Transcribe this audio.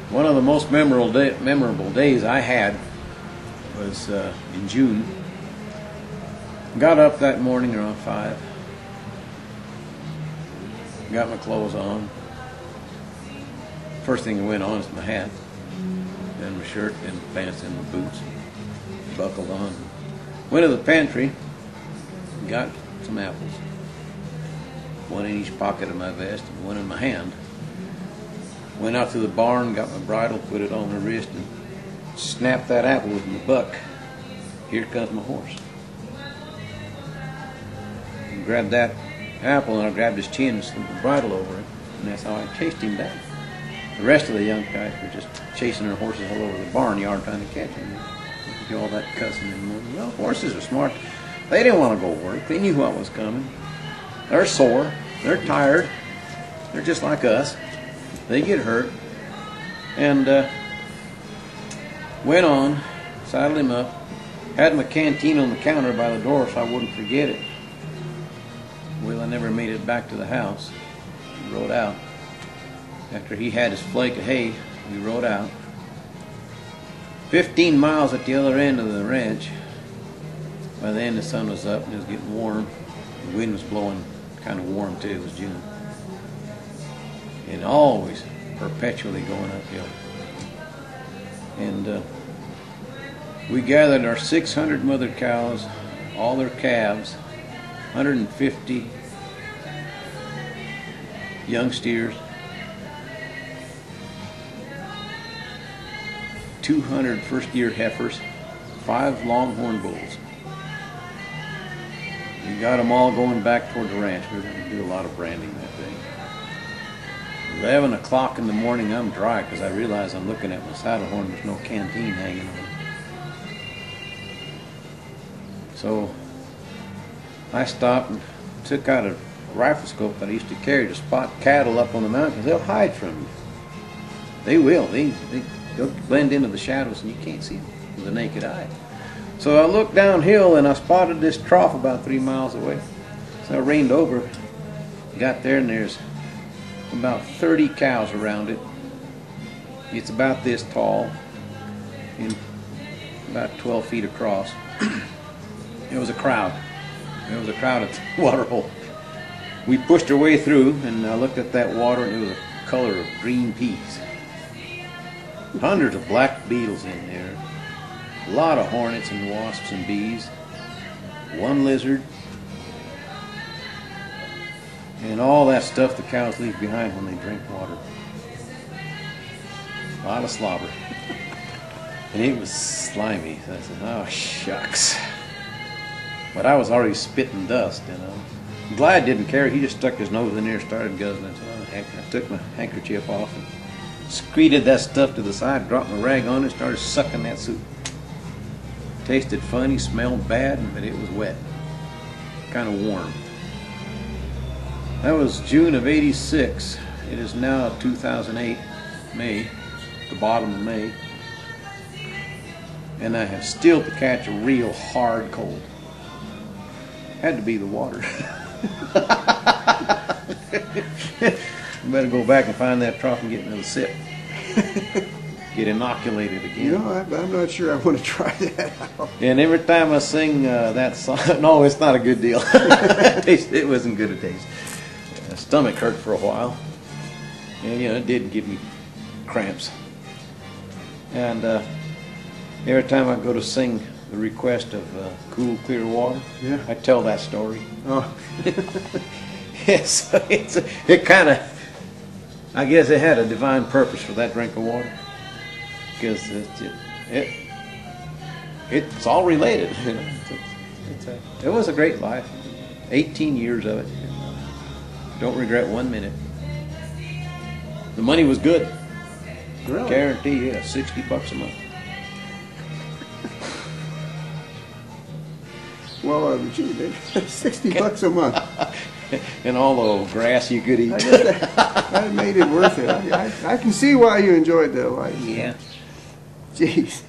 One of the most memorable days I had was in June. Got up that morning around 5. Got my clothes on. First thing that went on is my hat, then my shirt, then pants, and my boots. Buckled on. Went to the pantry. Got some apples. One in each pocket of my vest and one in my hand. Went out to the barn, got my bridle, put it on my wrist, and snapped that apple with my buck. Here comes my horse. And grabbed that apple, and I grabbed his chin and slipped the bridle over it, and that's how I chased him down. The rest of the young guys were just chasing their horses all over the barnyard trying to catch him. Do all that cussing in the morning. Well, horses are smart. They didn't want to go work. They knew what was coming. They're sore. They're tired. They're just like us. They get hurt. And went on, saddled him up, had my canteen on the counter by the door so I wouldn't forget it. Well, I never made it back to the house. We rode out. After he had his flake of hay, we rode out. 15 miles at the other end of the ranch. By then the sun was up and it was getting warm. The wind was blowing kind of warm too. It was June. And always perpetually going uphill. And we gathered our 600 mother cows, all their calves, 150 young steers, 200 first-year heifers, 5 longhorn bulls. We got them all going back toward the ranch. We were going to do a lot of branding that day. 11 o'clock in the morning, I'm dry because I realize I'm looking at my saddle horn. There's no canteen hanging on. So I stopped and took out a rifle scope that I used to carry to spot cattle up on the mountain because they'll hide from you. They will. They'll blend into the shadows and you can't see them with the naked eye. So I looked downhill and I spotted this trough about 3 miles away. So I reined over, got there, and there's about 30 cows around it. It's about this tall and about 12 feet across. It was a crowd. There was a crowd at the water hole. We pushed our way through and I looked at that water and it was the color of green peas. Hundreds of black beetles in there. A lot of hornets and wasps and bees. One lizard. And all that stuff the cows leave behind when they drink water. A lot of slobber. And it was slimy. So I said, oh shucks. But I was already spitting dust, you know. Glad didn't care. He just stuck his nose in there and started guzzling. So I took my handkerchief off and secreted that stuff to the side, dropped my rag on it, started sucking that soup. Tasted funny, smelled bad, but it was wet. Kind of warm. That was June of '86. It is now 2008, May, the bottom of May. And I have still to catch a real hard cold. Had to be the water. I better go back and find that trough and get another sip. Get inoculated again. You know, I'm not sure I want to try that out. And every time I sing that song, no, it's not a good deal. It wasn't good a taste. Stomach hurt for a while. And, you know, it did give me cramps. And every time I go to sing the request of cool, clear water, yeah, I tell that story. Oh. Yes, it kind of, I guess it had a divine purpose for that drink of water. Because it's all related. You know. It was a great life. 18 years of it. Don't regret 1 minute. The money was good. Really? Guarantee you, $60 a month. Well, gee, $60 a month. And all the old grass you could eat. I guess that made it worth it. I can see why you enjoyed that life. Yeah. Jeez.